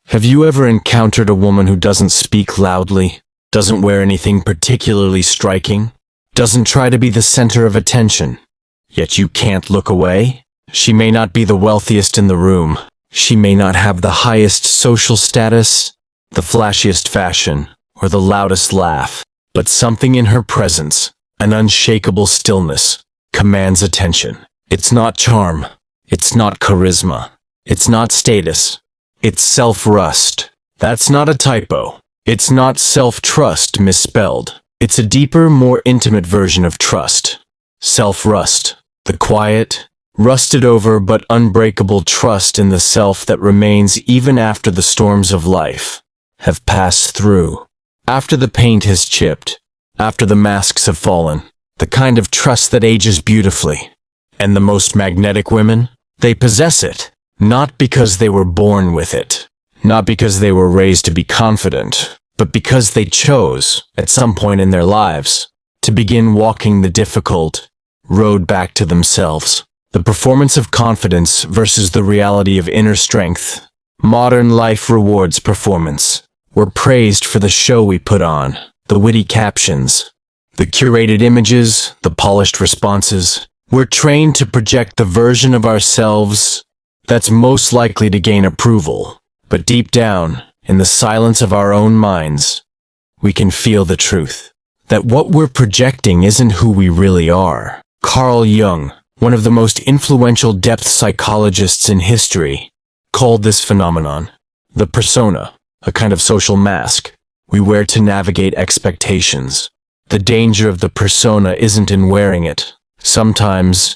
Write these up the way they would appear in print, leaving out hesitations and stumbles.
Have you ever encountered a woman who doesn't speak loudly, doesn't wear anything particularly striking, doesn't try to be the center of attention, yet you can't look away? She may not be the wealthiest in the room. She may not have the highest social status, the flashiest fashion, or the loudest laugh, but something in her presence, an unshakable stillness, commands attention. It's not charm. It's not charisma. It's not status. It's self-rust. That's not a typo. It's not self-trust misspelled. It's a deeper, more intimate version of trust. Self-rust. The quiet, rusted over but unbreakable trust in the self that remains even after the storms of life have passed through. After the paint has chipped, after the masks have fallen, the kind of trust that ages beautifully. And the most magnetic women? They possess it. Not because they were born with it, not because they were raised to be confident, but because they chose, at some point in their lives, to begin walking the difficult road back to themselves. The performance of confidence versus the reality of inner strength. Modern life rewards performance. We're praised for the show we put on, the witty captions, the curated images, the polished responses. We're trained to project the version of ourselves that's most likely to gain approval. But deep down, in the silence of our own minds, we can feel the truth. That what we're projecting isn't who we really are. Carl Jung, one of the most influential depth psychologists in history, called this phenomenon the persona, a kind of social mask we wear to navigate expectations. The danger of the persona isn't in wearing it. Sometimes,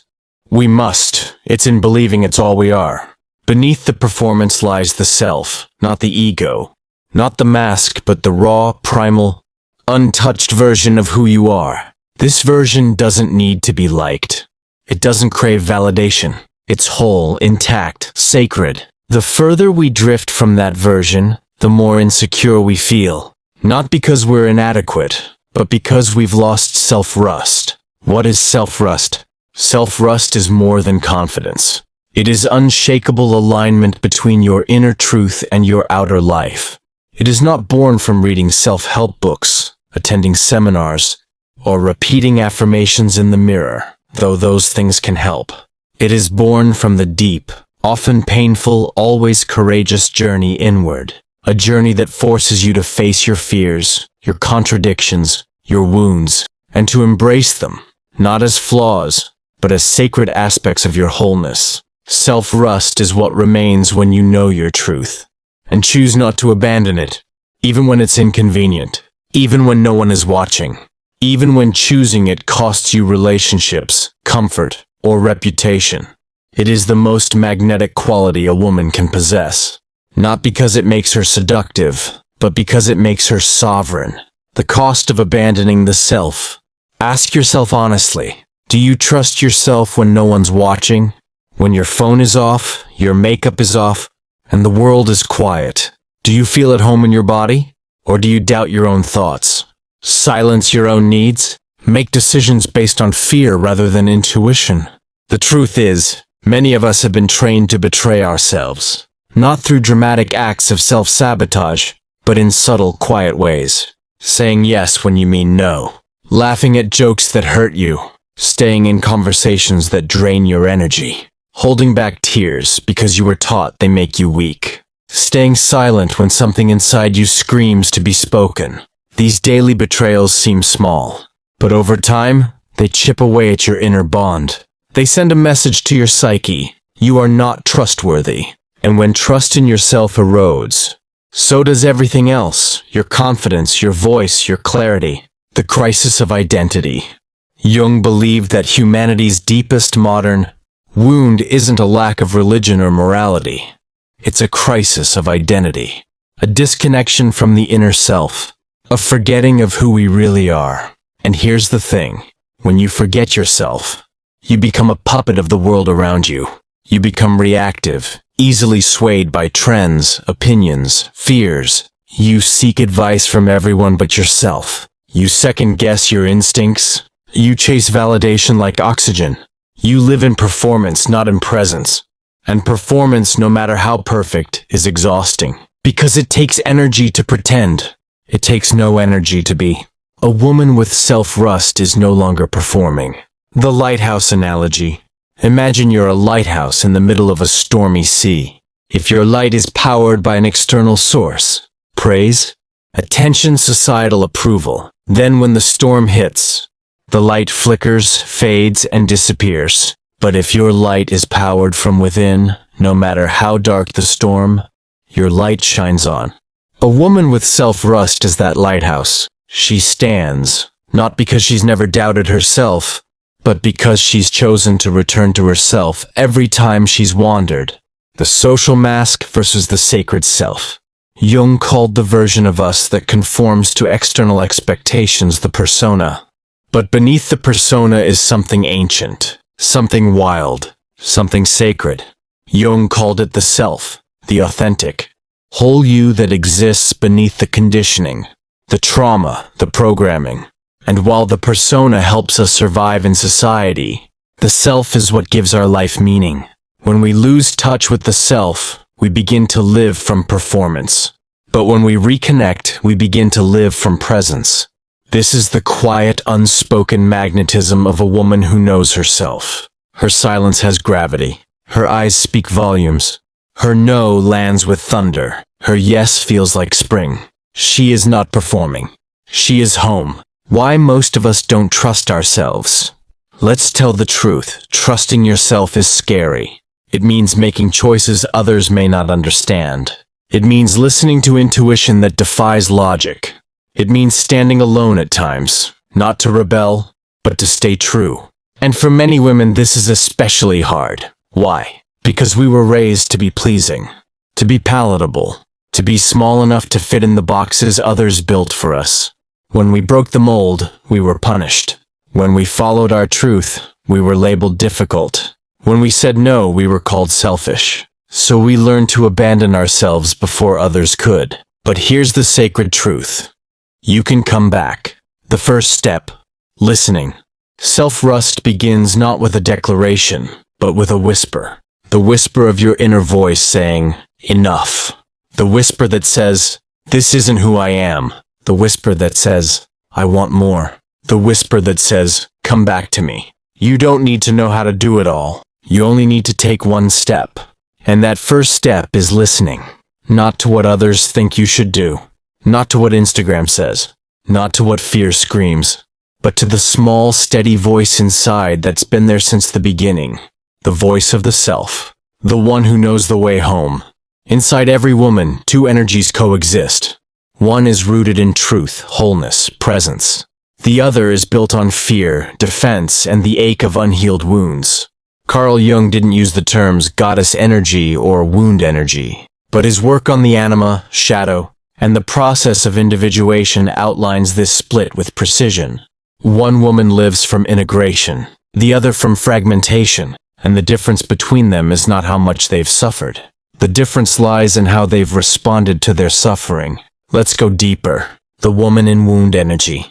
we must. It's in believing it's all we are. Beneath the performance lies the self, not the ego. Not the mask, but the raw, primal, untouched version of who you are. This version doesn't need to be liked. It doesn't crave validation. It's whole, intact, sacred. The further we drift from that version, the more insecure we feel. Not because we're inadequate, but because we've lost self-rust. What is self-rust? Self-rust is more than confidence. It is unshakable alignment between your inner truth and your outer life. It is not born from reading self-help books, attending seminars, or repeating affirmations in the mirror, though those things can help. It is born from the deep, often painful, always courageous journey inward. A journey that forces you to face your fears, your contradictions, your wounds, and to embrace them, not as flaws, but as sacred aspects of your wholeness. Self-rust is what remains when you know your truth, and choose not to abandon it, even when it's inconvenient, even when no one is watching, even when choosing it costs you relationships, comfort, or reputation. It is the most magnetic quality a woman can possess, not because it makes her seductive, but because it makes her sovereign. The cost of abandoning the self. Ask yourself honestly, do you trust yourself when no one's watching? When your phone is off, your makeup is off, and the world is quiet? Do you feel at home in your body? Or do you doubt your own thoughts? Silence your own needs? Make decisions based on fear rather than intuition? The truth is, many of us have been trained to betray ourselves, not through dramatic acts of self-sabotage, but in subtle, quiet ways. Saying yes when you mean no. Laughing at jokes that hurt you. Staying in conversations that drain your energy. Holding back tears because you were taught they make you weak. Staying silent when something inside you screams to be spoken. These daily betrayals seem small, but over time, they chip away at your inner bond. They send a message to your psyche. You are not trustworthy. And when trust in yourself erodes, so does everything else. Your confidence, your voice, your clarity. The crisis of identity. Jung believed that humanity's deepest modern wound isn't a lack of religion or morality. It's a crisis of identity. A disconnection from the inner self. A forgetting of who we really are. And here's the thing. When you forget yourself, you become a puppet of the world around you. You become reactive, easily swayed by trends, opinions, fears. You seek advice from everyone but yourself. You second-guess your instincts. You chase validation like oxygen. You live in performance, not in presence. And performance, no matter how perfect, is exhausting. Because it takes energy to pretend. It takes no energy to be. A woman with self-rust is no longer performing. The lighthouse analogy. Imagine you're a lighthouse in the middle of a stormy sea. If your light is powered by an external source, praise, attention, societal approval, then when the storm hits, the light flickers, fades, and disappears. But if your light is powered from within, no matter how dark the storm, your light shines on. A woman with self-rust is that lighthouse. She stands, not because she's never doubted herself, but because she's chosen to return to herself every time she's wandered. The social mask versus the sacred self. Jung called the version of us that conforms to external expectations the persona. But beneath the persona is something ancient, something wild, something sacred. Jung called it the self, the authentic, whole you that exists beneath the conditioning, the trauma, the programming. And while the persona helps us survive in society, the self is what gives our life meaning. When we lose touch with the self, we begin to live from performance. But when we reconnect, we begin to live from presence. This is the quiet, unspoken magnetism of a woman who knows herself. Her silence has gravity. Her eyes speak volumes. Her no lands with thunder. Her yes feels like spring. She is not performing. She is home. Why most of us don't trust ourselves? Let's tell the truth. Trusting yourself is scary. It means making choices others may not understand. It means listening to intuition that defies logic. It means standing alone at times, not to rebel, but to stay true. And for many women, this is especially hard. Why? Because we were raised to be pleasing, to be palatable, to be small enough to fit in the boxes others built for us. When we broke the mold, we were punished. When we followed our truth, we were labeled difficult. When we said no, we were called selfish. So we learned to abandon ourselves before others could. But here's the sacred truth. You can come back. The first step, listening. Self-rust begins not with a declaration, but with a whisper. The whisper of your inner voice saying, enough. The whisper that says, this isn't who I am. The whisper that says, I want more. The whisper that says, come back to me. You don't need to know how to do it all. You only need to take one step. And that first step is listening. Not to what others think you should do. Not to what Instagram says. Not to what fear screams. But to the small, steady voice inside that's been there since the beginning. The voice of the self. The one who knows the way home. Inside every woman, two energies coexist. One is rooted in truth, wholeness, presence. The other is built on fear, defense, and the ache of unhealed wounds. Carl Jung didn't use the terms goddess energy or wound energy, but his work on the anima, shadow, and the process of individuation outlines this split with precision. One woman lives from integration, the other from fragmentation, and the difference between them is not how much they've suffered. The difference lies in how they've responded to their suffering. Let's go deeper. The woman in wound energy.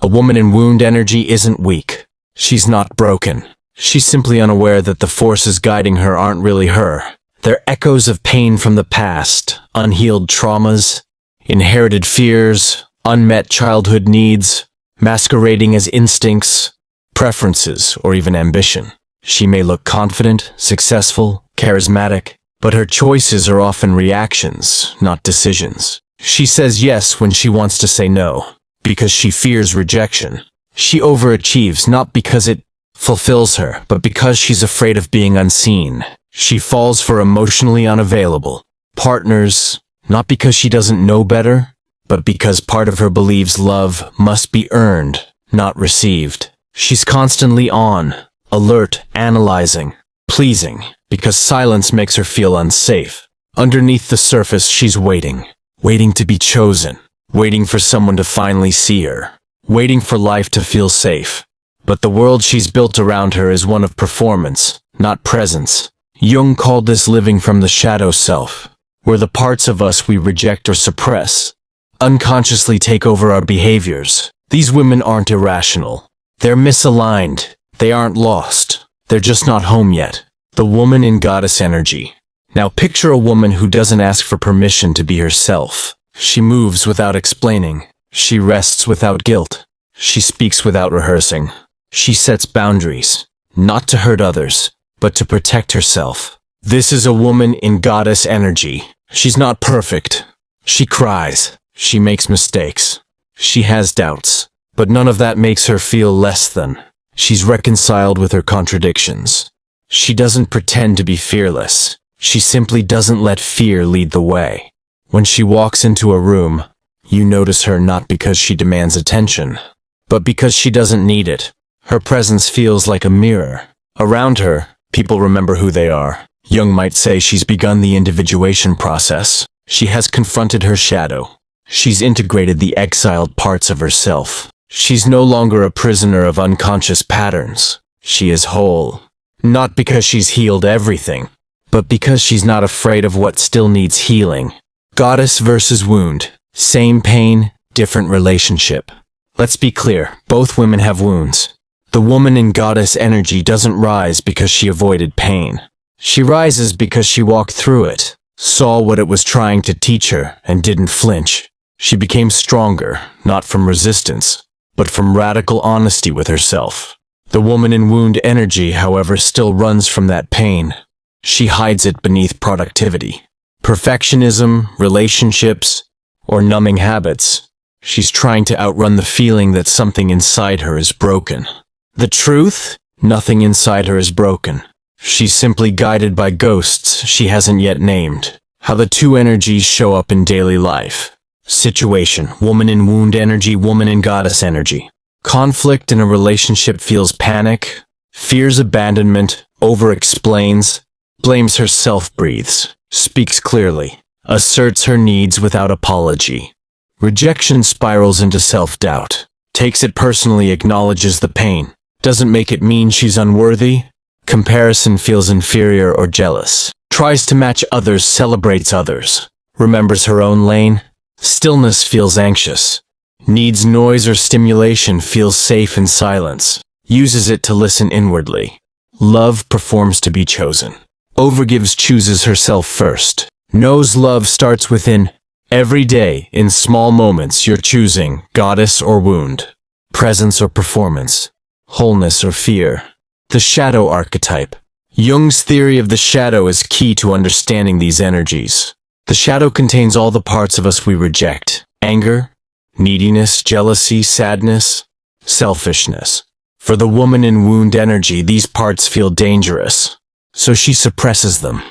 A woman in wound energy isn't weak. She's not broken. She's simply unaware that the forces guiding her aren't really her. They're echoes of pain from the past, unhealed traumas, inherited fears, unmet childhood needs, masquerading as instincts, preferences, or even ambition. She may look confident, successful, charismatic, but her choices are often reactions, not decisions. She says yes when she wants to say no, because she fears rejection. She overachieves not because it fulfills her, but because she's afraid of being unseen. She falls for emotionally unavailable partners, not because she doesn't know better, but because part of her believes love must be earned, not received. She's constantly on, alert, analyzing, pleasing, because silence makes her feel unsafe. Underneath the surface, she's waiting to be chosen, waiting for someone to finally see her, waiting for life to feel safe. But the world she's built around her is one of performance, not presence. Jung called this living from the shadow self, where the parts of us we reject or suppress unconsciously take over our behaviors. These women aren't irrational. They're misaligned. They aren't lost. They're just not home yet. The woman in goddess energy. Now picture a woman who doesn't ask for permission to be herself. She moves without explaining. She rests without guilt. She speaks without rehearsing. She sets boundaries, not to hurt others, but to protect herself. This is a woman in goddess energy. She's not perfect. She cries. She makes mistakes. She has doubts. But none of that makes her feel less than. She's reconciled with her contradictions. She doesn't pretend to be fearless. She simply doesn't let fear lead the way. When she walks into a room, you notice her not because she demands attention, but because she doesn't need it. Her presence feels like a mirror. Around her, people remember who they are. Jung might say she's begun the individuation process. She has confronted her shadow. She's integrated the exiled parts of herself. She's no longer a prisoner of unconscious patterns. She is whole. Not because she's healed everything, but because she's not afraid of what still needs healing. Goddess versus wound. Same pain, different relationship. Let's be clear, both women have wounds. The woman in goddess energy doesn't rise because she avoided pain. She rises because she walked through it, saw what it was trying to teach her, and didn't flinch. She became stronger, not from resistance, but from radical honesty with herself. The woman in wound energy, however, still runs from that pain. She hides it beneath productivity, perfectionism, relationships, or numbing habits. She's trying to outrun the feeling that something inside her is broken. The truth? Nothing inside her is broken. She's simply guided by ghosts she hasn't yet named. How the two energies show up in daily life. Situation: woman in wound energy, woman in goddess energy. Conflict in a relationship feels panic, fears abandonment, over-explains, blames herself, breathes, speaks clearly, asserts her needs without apology. Rejection spirals into self-doubt, takes it personally, acknowledges the pain, doesn't make it mean she's unworthy. Comparison feels inferior or jealous, tries to match others, celebrates others, remembers her own lane. Stillness feels anxious, needs noise or stimulation, feels safe in silence, uses it to listen inwardly. Love performs to be chosen. Overgives, chooses herself first. Knows love starts within. Every day, in small moments, you're choosing goddess or wound, presence or performance, wholeness or fear. The shadow archetype. Jung's theory of the shadow is key to understanding these energies. The shadow contains all the parts of us we reject: anger, neediness, jealousy, sadness, selfishness. For the woman in wound energy, these parts feel dangerous, so she suppresses them.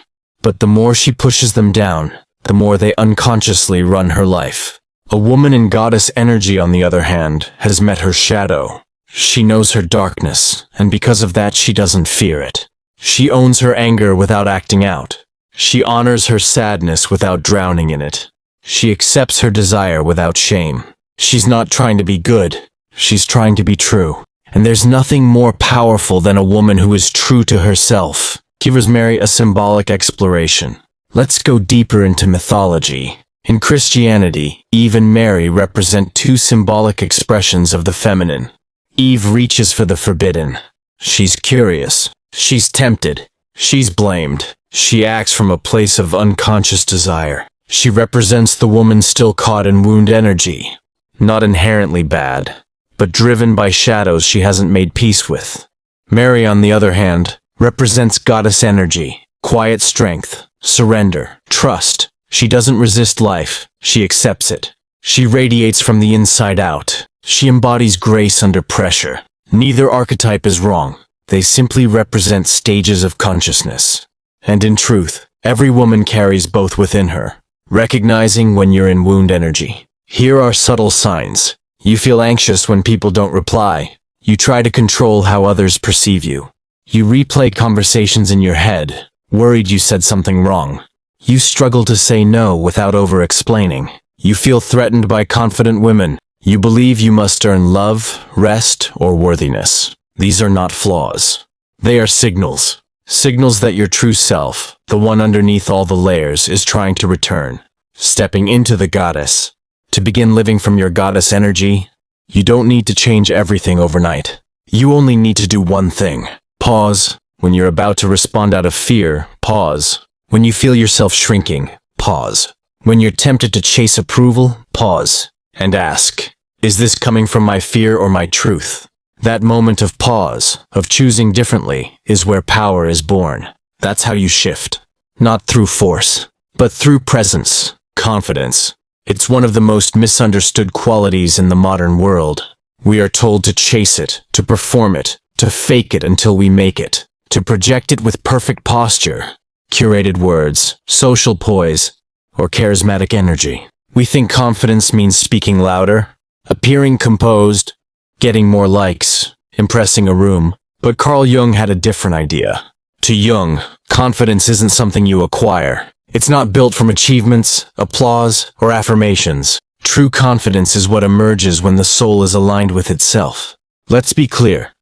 But the more she pushes them down, the more they unconsciously run her life. A woman in goddess energy, on the other hand, has met her shadow. She knows her darkness, and because of that she doesn't fear it. She owns her anger without acting out. She honors her sadness without drowning in it. She accepts her desire without shame. She's not trying to be good. She's trying to be true. And there's nothing more powerful than a woman who is true to herself. Givers Mary, a symbolic exploration. Let's go deeper into mythology. In Christianity, Eve and Mary represent two symbolic expressions of the feminine. Eve reaches for the forbidden. She's curious. She's tempted. She's blamed. She acts from a place of unconscious desire. She represents the woman still caught in wound energy. Not inherently bad, but driven by shadows she hasn't made peace with. Mary, on the other hand, represents goddess energy, quiet strength, surrender, trust. She doesn't resist life, she accepts it. She radiates from the inside out. She embodies grace under pressure. Neither archetype is wrong. They simply represent stages of consciousness. And in truth, every woman carries both within her. Recognizing when you're in wound energy. Here are subtle signs. You feel anxious when people don't reply. You try to control how others perceive you. You replay conversations in your head, worried you said something wrong. You struggle to say no without over-explaining. You feel threatened by confident women. You believe you must earn love, rest, or worthiness. These are not flaws. They are signals. Signals that your true self, the one underneath all the layers, is trying to return. Stepping into the goddess. To begin living from your goddess energy, you don't need to change everything overnight. You only need to do one thing. Pause. When you're about to respond out of fear, pause. When you feel yourself shrinking, pause. When you're tempted to chase approval, pause and ask, is this coming from my fear or my truth? That moment of pause, of choosing differently, is where power is born. That's how you shift. Not through force, but through presence, confidence. It's one of the most misunderstood qualities in the modern world. We are told to chase it, to perform it, to fake it until we make it, to project it with perfect posture, curated words, social poise, or charismatic energy. We think confidence means speaking louder, appearing composed, getting more likes, impressing a room. But Carl Jung had a different idea. To Jung, confidence isn't something you acquire. It's not built from achievements, applause, or affirmations. True confidence is what emerges when the soul is aligned with itself. Let's be clear.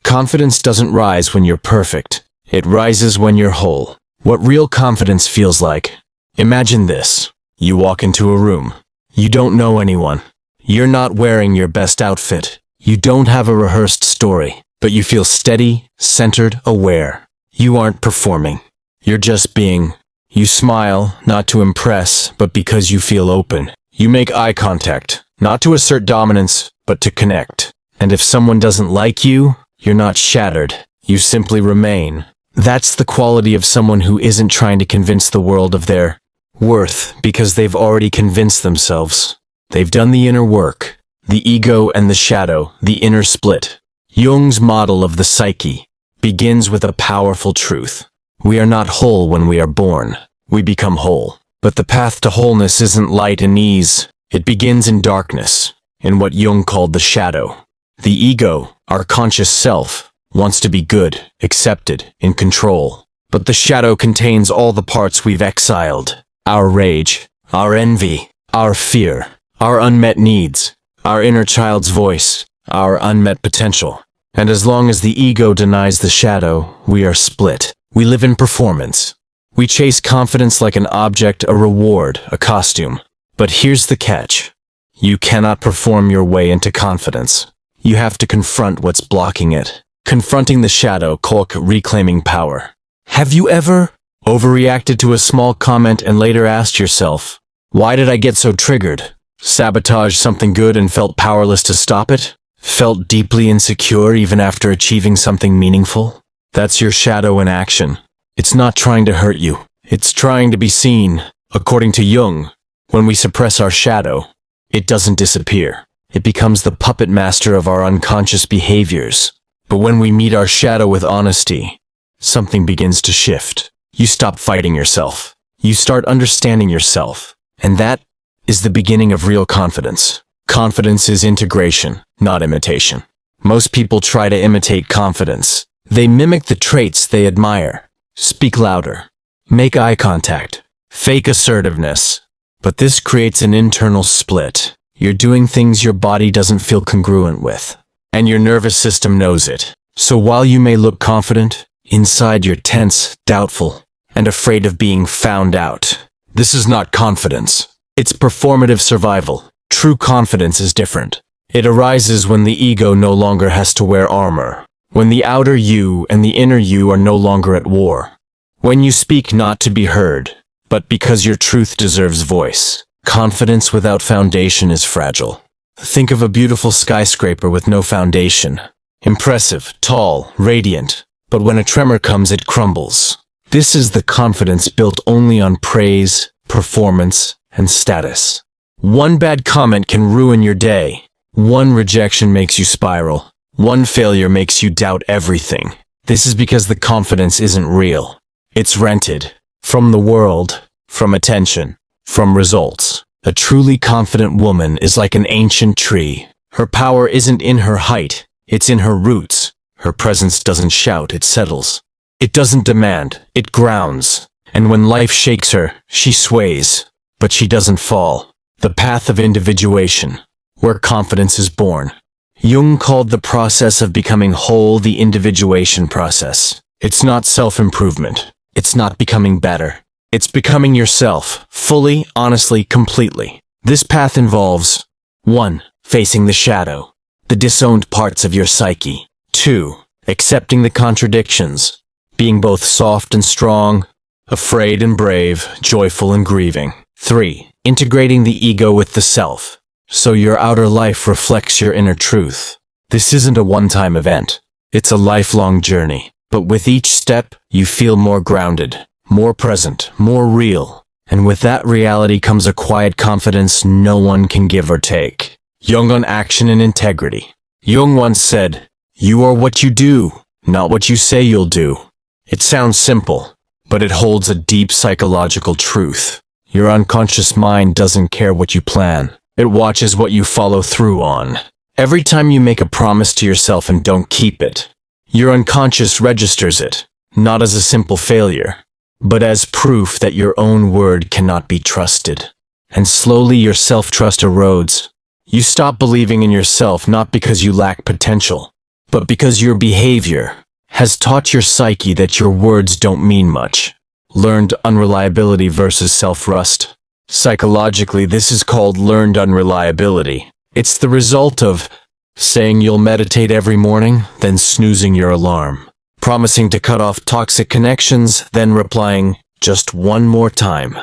Confidence doesn't rise when you're perfect. It rises when you're whole. What real confidence feels like. Imagine this. You walk into a room. You don't know anyone. You're not wearing your best outfit. You don't have a rehearsed story, but you feel steady, centered, aware. You aren't performing. You're just being. You smile, not to impress, but because you feel open. You make eye contact, not to assert dominance, but to connect. And if someone doesn't like you, you're not shattered. You simply remain. That's the quality of someone who isn't trying to convince the world of their worth because they've already convinced themselves. They've done the inner work, the ego and the shadow, the inner split. Jung's model of the psyche begins with a powerful truth. We are not whole when we are born. We become whole. But the path to wholeness isn't light and ease. It begins in darkness, in what Jung called the shadow. The ego, our conscious self, wants to be good, accepted, in control. But the shadow contains all the parts we've exiled. Our rage, our envy, our fear, our unmet needs, our inner child's voice, our unmet potential. And as long as the ego denies the shadow, we are split. We live in performance. We chase confidence like an object, a reward, a costume. But here's the catch. You cannot perform your way into confidence. You have to confront what's blocking it. Confronting the shadow, reclaiming power. Have you ever overreacted to a small comment and later asked yourself, why did I get so triggered? Sabotaged something good and felt powerless to stop it? Felt deeply insecure even after achieving something meaningful? That's your shadow in action. It's not trying to hurt you. It's trying to be seen. According to Jung, when we suppress our shadow, it doesn't disappear. It becomes the puppet master of our unconscious behaviors. But when we meet our shadow with honesty, something begins to shift. You stop fighting yourself. You start understanding yourself. And that is the beginning of real confidence. Confidence is integration, not imitation. Most people try to imitate confidence. They mimic the traits they admire. Speak louder. Make eye contact. Fake assertiveness. But this creates an internal split. You're doing things your body doesn't feel congruent with. And your nervous system knows it. So while you may look confident, inside you're tense, doubtful, and afraid of being found out. This is not confidence. It's performative survival. True confidence is different. It arises when the ego no longer has to wear armor. When the outer you and the inner you are no longer at war. When you speak not to be heard, but because your truth deserves voice. Confidence without foundation is fragile. Think of a beautiful skyscraper with no foundation. Impressive, tall, radiant, but when a tremor comes it crumbles. This is the confidence built only on praise, performance, and status. One bad comment can ruin your day. One rejection makes you spiral. One failure makes you doubt everything. This is because the confidence isn't real. It's rented. From the world, from attention, from results. A truly confident woman is like an ancient tree. Her power isn't in her height, it's in her roots. Her presence doesn't shout, it settles. It doesn't demand, it grounds. And when life shakes her, she sways. But she doesn't fall. The path of individuation, where confidence is born. Jung called the process of becoming whole the individuation process. It's not self-improvement. It's not becoming better. It's becoming yourself, fully, honestly, completely. This path involves 1. Facing the shadow, the disowned parts of your psyche. 2. Accepting the contradictions, being both soft and strong, afraid and brave, joyful and grieving. 3. Integrating the ego with the self, so your outer life reflects your inner truth. This isn't a one-time event. It's a lifelong journey. But with each step, you feel more grounded, more present, more real. And with that reality comes a quiet confidence no one can give or take. Jung on action and integrity. Jung once said, "You are what you do, not what you say you'll do." It sounds simple, but it holds a deep psychological truth. Your unconscious mind doesn't care what you plan. It watches what you follow through on. Every time you make a promise to yourself and don't keep it, your unconscious registers it, not as a simple failure, but as proof that your own word cannot be trusted. And slowly your self-trust erodes. You stop believing in yourself not because you lack potential, but because your behavior has taught your psyche that your words don't mean much. Learned unreliability versus self-trust. Psychologically, this is called learned unreliability. It's the result of saying you'll meditate every morning, then snoozing your alarm. Promising to cut off toxic connections, then replying, "just one more time."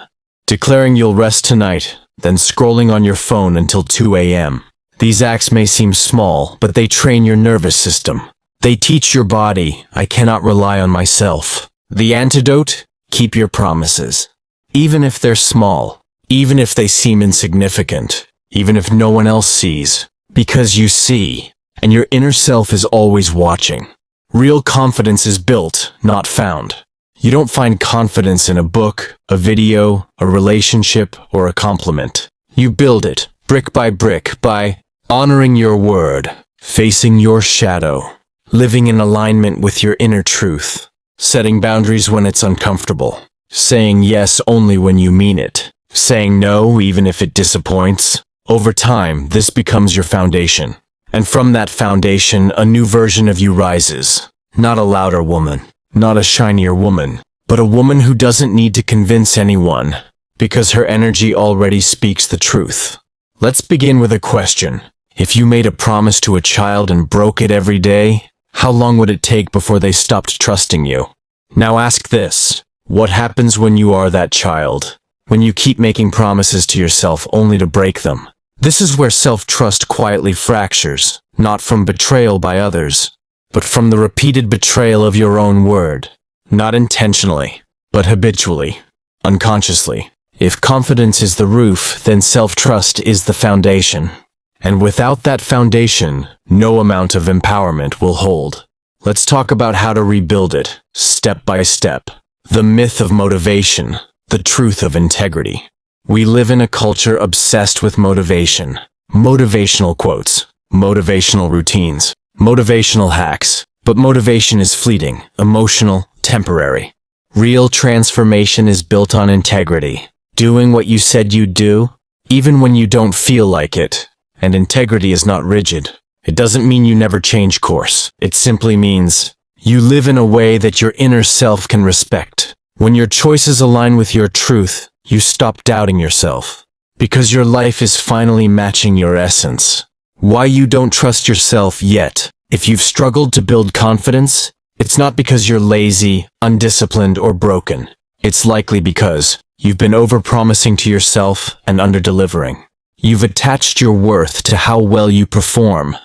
Declaring you'll rest tonight, then scrolling on your phone until 2 a.m. These acts may seem small, but they train your nervous system. They teach your body, "I cannot rely on myself." The antidote? Keep your promises. Even if they're small, even if they seem insignificant, even if no one else sees, because you see, and your inner self is always watching. Real confidence is built, not found. You don't find confidence in a book, a video, a relationship, or a compliment. You build it, brick by honoring your word, facing your shadow, living in alignment with your inner truth, setting boundaries when it's uncomfortable, saying yes only when you mean it, saying no even if it disappoints. Over time, this becomes your foundation. And from that foundation, a new version of you rises. Not a louder woman, not a shinier woman, but a woman who doesn't need to convince anyone, because her energy already speaks the truth. Let's begin with a question. If you made a promise to a child and broke it every day, how long would it take before they stopped trusting you? Now ask this. What happens when you are that child? When you keep making promises to yourself only to break them? This is where self-trust quietly fractures, not from betrayal by others, but from the repeated betrayal of your own word. Not intentionally, but habitually, unconsciously. If confidence is the roof, then self-trust is the foundation. And without that foundation, no amount of empowerment will hold. Let's talk about how to rebuild it, step by step. The myth of motivation, the truth of integrity. We live in a culture obsessed with motivation. Motivational quotes, motivational routines, motivational hacks. But motivation is fleeting, emotional, temporary. Real transformation is built on integrity. Doing what you said you'd do, even when you don't feel like it. And integrity is not rigid. It doesn't mean you never change course. It simply means you live in a way that your inner self can respect. When your choices align with your truth, you stop doubting yourself. Because your life is finally matching your essence. Why you don't trust yourself yet? If you've struggled to build confidence, it's not because you're lazy, undisciplined, or broken. It's likely because you've been overpromising to yourself and underdelivering. You've attached your worth to how well you perform,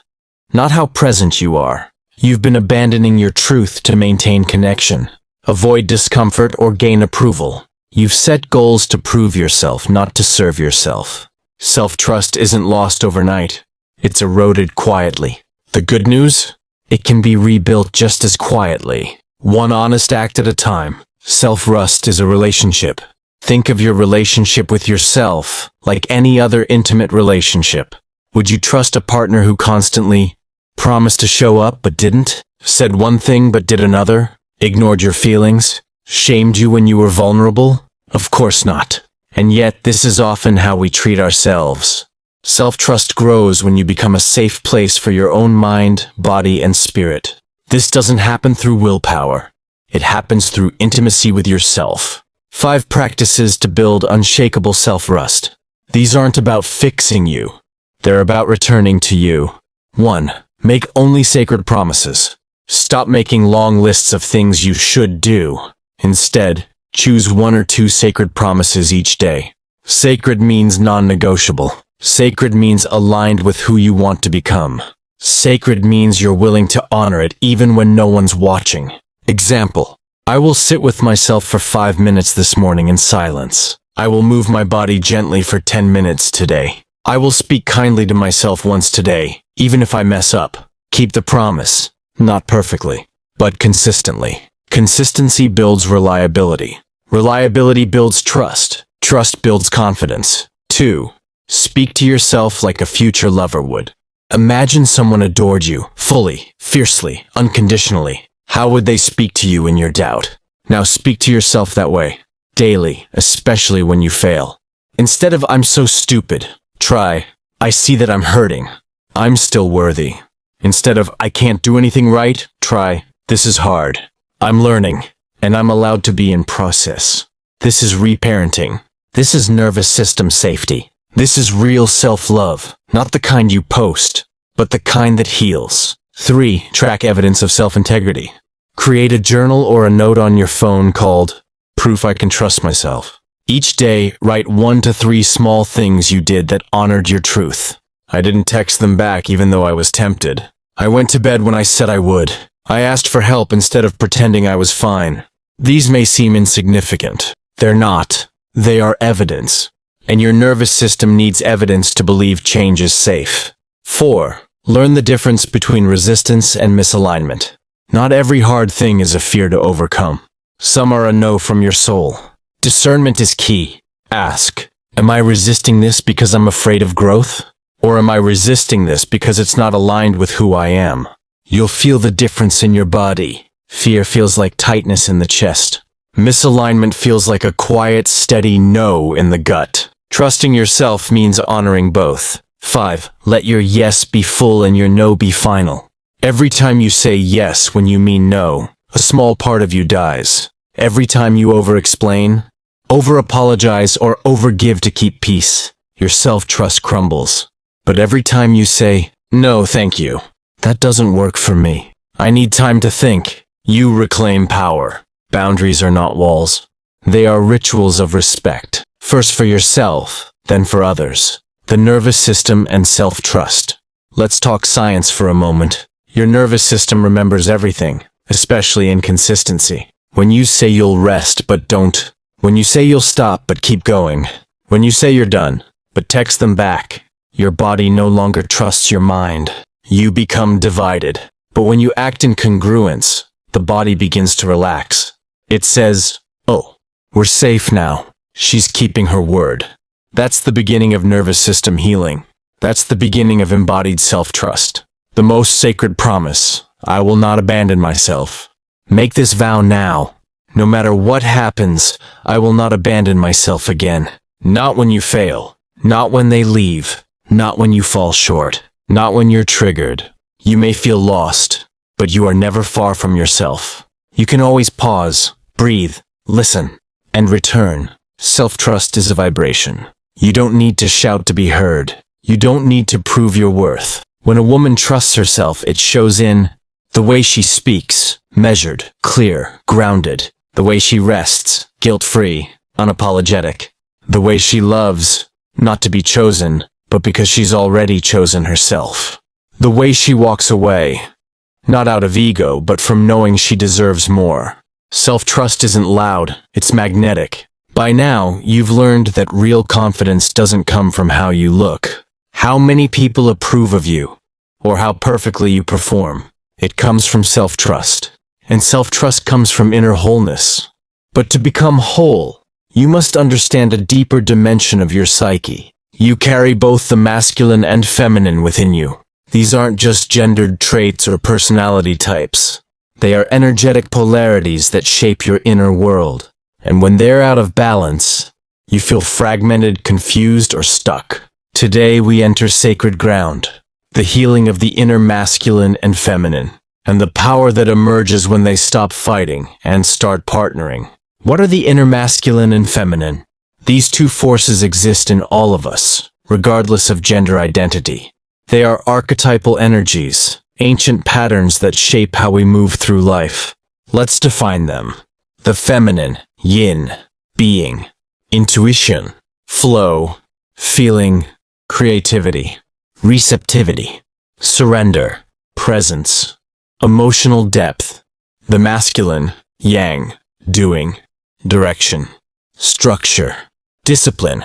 not how present you are. You've been abandoning your truth to maintain connection, avoid discomfort, or gain approval. You've set goals to prove yourself, not to serve yourself. Self-trust isn't lost overnight. It's eroded quietly. The good news? It can be rebuilt just as quietly, one honest act at a time. Self-trust is a relationship. Think of your relationship with yourself like any other intimate relationship. Would you trust a partner who constantly promised to show up but didn't? Said one thing but did another? Ignored your feelings? Shamed you when you were vulnerable? Of course not. And yet, this is often how we treat ourselves. Self-trust grows when you become a safe place for your own mind, body, and spirit. This doesn't happen through willpower. It happens through intimacy with yourself. 5 practices to build unshakable self-trust. These aren't about fixing you. They're about returning to you. 1. Make only sacred promises. Stop making long lists of things you should do. Instead, Choose 1 or 2 sacred promises each day. Sacred means non-negotiable. Sacred means aligned with who you want to become. Sacred means you're willing to honor it even when no one's watching. Example: I will sit with myself for 5 minutes this morning in silence. I will move my body gently for 10 minutes today. I will speak kindly to myself once today, even if I mess up. Keep the promise, not perfectly, but consistently. Consistency builds reliability. Reliability builds trust. Trust builds confidence. 2. Speak to yourself like a future lover would. Imagine someone adored you, fully, fiercely, unconditionally. How would they speak to you in your doubt? Now speak to yourself that way, daily, especially when you fail. Instead of "I'm so stupid," try "I see that I'm hurting. I'm still worthy." Instead of "I can't do anything right," try "This is hard. I'm learning, and I'm allowed to be in process." This is reparenting. This is nervous system safety. This is real self-love, not the kind you post, but the kind that heals. 3. Track evidence of self-integrity. Create a journal or a note on your phone called "Proof I Can Trust Myself." Each day, write 1 to 3 small things you did that honored your truth. I didn't text them back even though I was tempted. I went to bed when I said I would. I asked for help instead of pretending I was fine. These may seem insignificant. They're not. They are evidence. And your nervous system needs evidence to believe change is safe. 4. Learn the difference between resistance and misalignment. Not every hard thing is a fear to overcome. Some are a no from your soul. Discernment is key. Ask, am I resisting this because I'm afraid of growth? Or am I resisting this because it's not aligned with who I am? You'll feel the difference in your body. Fear feels like tightness in the chest. Misalignment feels like a quiet, steady no in the gut. Trusting yourself means honoring both. 5. Let your yes be full and your no be final. Every time you say yes when you mean no, a small part of you dies. Every time you over-explain, over-apologize, or over-give to keep peace, your self-trust crumbles. But every time you say, "No, thank you. That doesn't work for me. I need time to think," you reclaim power. Boundaries are not walls. They are rituals of respect. First for yourself, then for others. The nervous system and self-trust. Let's talk science for a moment. Your nervous system remembers everything, especially inconsistency. When you say you'll rest but don't. When you say you'll stop but keep going. When you say you're done, but text them back. Your body no longer trusts your mind. You become divided. But when you act in congruence, the body begins to relax. It says, "Oh, we're safe now. She's keeping her word." That's the beginning of nervous system healing. That's the beginning of embodied self-trust. The most sacred promise: I will not abandon myself. Make this vow now. No matter what happens, I will not abandon myself again. Not when you fail. Not when they leave. Not when you fall short. Not when you're triggered. You may feel lost, but you are never far from yourself. You can always pause, breathe, listen, and return. Self-trust is a vibration. You don't need to shout to be heard. You don't need to prove your worth. When a woman trusts herself, it shows in the way she speaks, measured, clear, grounded. The way she rests, guilt-free, unapologetic. The way she loves, not to be chosen, but because she's already chosen herself. The way she walks away, not out of ego, but from knowing she deserves more. Self-trust isn't loud, it's magnetic. By now, you've learned that real confidence doesn't come from how you look, how many people approve of you, or how perfectly you perform. It comes from self-trust. And self-trust comes from inner wholeness. But to become whole, you must understand a deeper dimension of your psyche. You carry both the masculine and feminine within you. These aren't just gendered traits or personality types. They are energetic polarities that shape your inner world. And when they're out of balance, you feel fragmented, confused, or stuck. Today we enter sacred ground, the healing of the inner masculine and feminine, and the power that emerges when they stop fighting and start partnering. What are the inner masculine and feminine? These two forces exist in all of us, regardless of gender identity. They are archetypal energies, ancient patterns that shape how we move through life. Let's define them. The feminine, yin, being, intuition, flow, feeling, creativity, receptivity, surrender, presence, emotional depth. The masculine, yang, doing, direction, structure, discipline,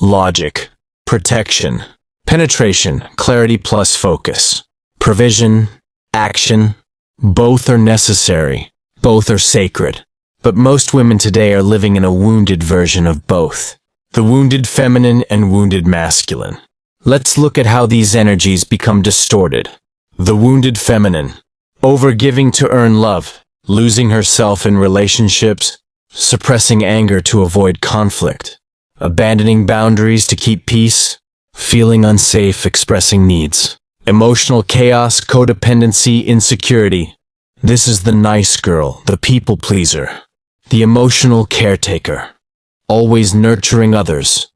logic, protection, penetration, clarity plus focus, provision, action. Both are necessary. Both are sacred. But most women today are living in a wounded version of both. The wounded feminine and wounded masculine. Let's look at how these energies become distorted. The wounded feminine. Overgiving to earn love, losing herself in relationships, suppressing anger to avoid conflict, abandoning boundaries to keep peace, feeling unsafe expressing needs, emotional chaos, codependency, insecurity. This is the nice girl, the people pleaser, the emotional caretaker, always nurturing others,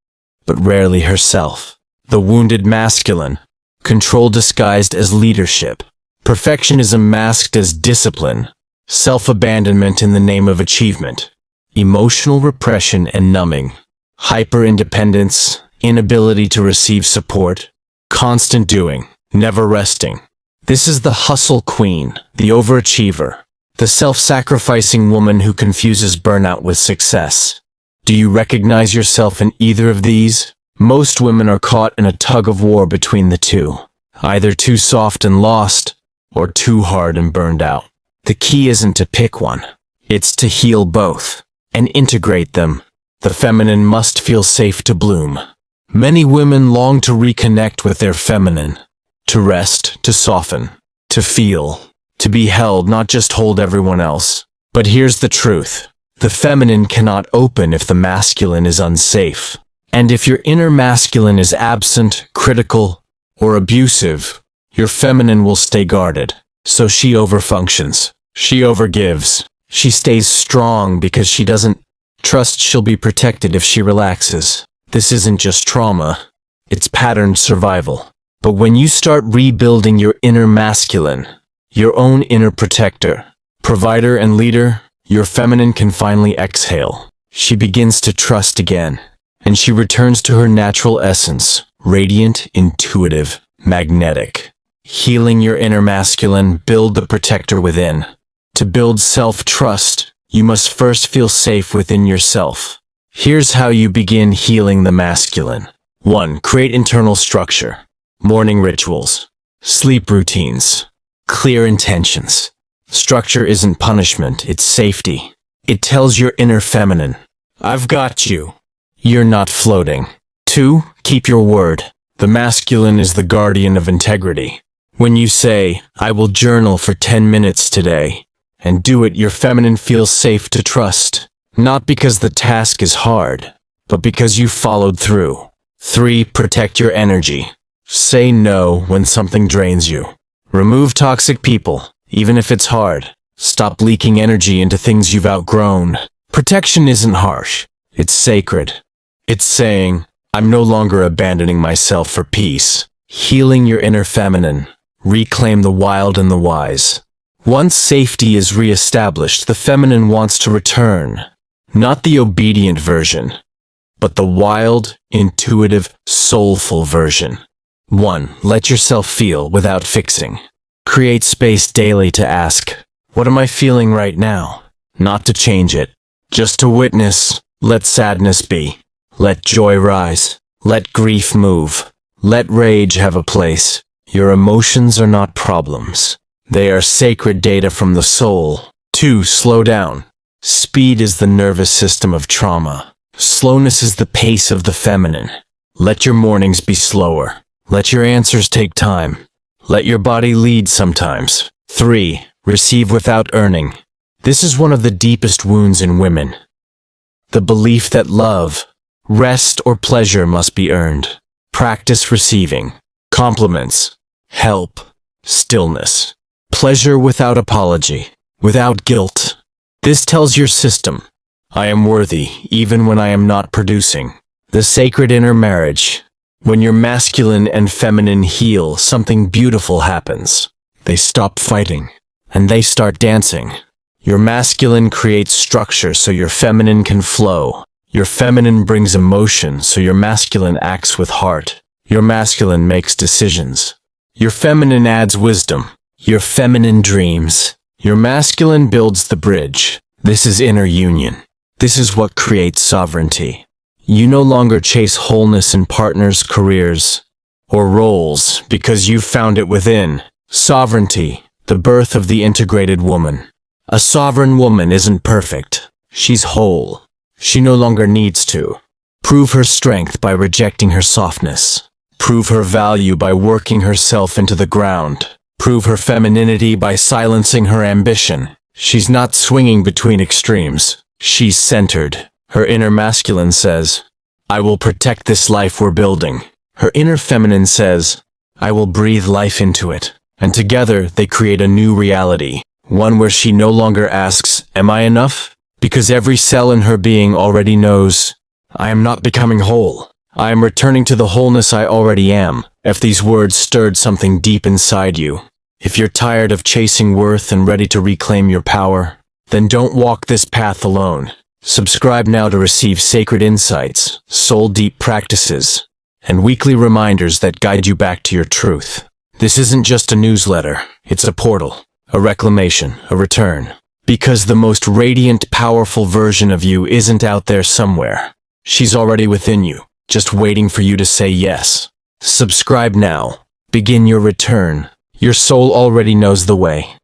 but rarely herself. The wounded masculine, control disguised as leadership, perfectionism masked as discipline, self-abandonment in the name of achievement, emotional repression and numbing, hyper-independence, inability to receive support, constant doing, never resting. This is the hustle queen, the overachiever, the self-sacrificing woman who confuses burnout with success. Do you recognize yourself in either of these? Most women are caught in a tug-of-war between the two, either too soft and lost, or too hard and burned out. The key isn't to pick one. It's to heal both and integrate them. The feminine must feel safe to bloom. Many women long to reconnect with their feminine, to rest, to soften, to feel, to be held, not just hold everyone else. But here's the truth. The feminine cannot open if the masculine is unsafe. And if your inner masculine is absent, critical, or abusive, your feminine will stay guarded. So she overfunctions. She overgives. She stays strong because she doesn't trust she'll be protected if she relaxes. This isn't just trauma. It's patterned survival. But when you start rebuilding your inner masculine, your own inner protector, provider and leader, your feminine can finally exhale. She begins to trust again. And she returns to her natural essence, radiant, intuitive, magnetic. Healing your inner masculine, build the protector within. To build self-trust, you must first feel safe within yourself. Here's how you begin healing the masculine. 1. Create internal structure. Morning rituals. Sleep routines. Clear intentions. Structure isn't punishment, it's safety. It tells your inner feminine, I've got you. You're not floating. 2. Keep your word. The masculine is the guardian of integrity. When you say, I will journal for 10 minutes today, and do it, your feminine feels safe to trust. Not because the task is hard, but because you followed through. 3. Protect your energy. Say no when something drains you. Remove toxic people, even if it's hard. Stop leaking energy into things you've outgrown. Protection isn't harsh. It's sacred. It's saying, I'm no longer abandoning myself for peace. Healing your inner feminine. Reclaim the wild and the wise. Once safety is reestablished, the feminine wants to return. Not the obedient version, but the wild, intuitive, soulful version. 1. Let yourself feel without fixing. Create space daily to ask, what am I feeling right now? Not to change it, just to witness. Let sadness be. Let joy rise. Let grief move. Let rage have a place. Your emotions are not problems. They are sacred data from the soul. 2. Slow down. Speed is the nervous system of trauma. Slowness is the pace of the feminine. Let your mornings be slower. Let your answers take time. Let your body lead sometimes. 3. Receive without earning. This is one of the deepest wounds in women. The belief that love, rest, or pleasure must be earned. Practice receiving. Compliments. Help. Stillness. Pleasure without apology. Without guilt. This tells your system, I am worthy even when I am not producing. The sacred inner marriage. When your masculine and feminine heal, something beautiful happens. They stop fighting, and they start dancing. Your masculine creates structure so your feminine can flow. Your feminine brings emotion so your masculine acts with heart. Your masculine makes decisions. Your feminine adds wisdom. Your feminine dreams. Your masculine builds the bridge. This is inner union. This is what creates sovereignty. You no longer chase wholeness in partners, careers, or roles because you've found it within. Sovereignty, the birth of the integrated woman. A sovereign woman isn't perfect. She's whole. She no longer needs to prove her strength by rejecting her softness. Prove her value by working herself into the ground. Prove her femininity by silencing her ambition. She's not swinging between extremes. She's centered. Her inner masculine says, I will protect this life we're building. Her inner feminine says, I will breathe life into it. And together they create a new reality. One where she no longer asks, am I enough? Because every cell in her being already knows, I am not becoming whole. I am returning to the wholeness I already am. If these words stirred something deep inside you, if you're tired of chasing worth and ready to reclaim your power, then don't walk this path alone. Subscribe now to receive sacred insights, soul-deep practices, and weekly reminders that guide you back to your truth. This isn't just a newsletter, it's a portal, a reclamation, a return. Because the most radiant, powerful version of you isn't out there somewhere. She's already within you, just waiting for you to say yes. Subscribe now. Begin your return. Your soul already knows the way.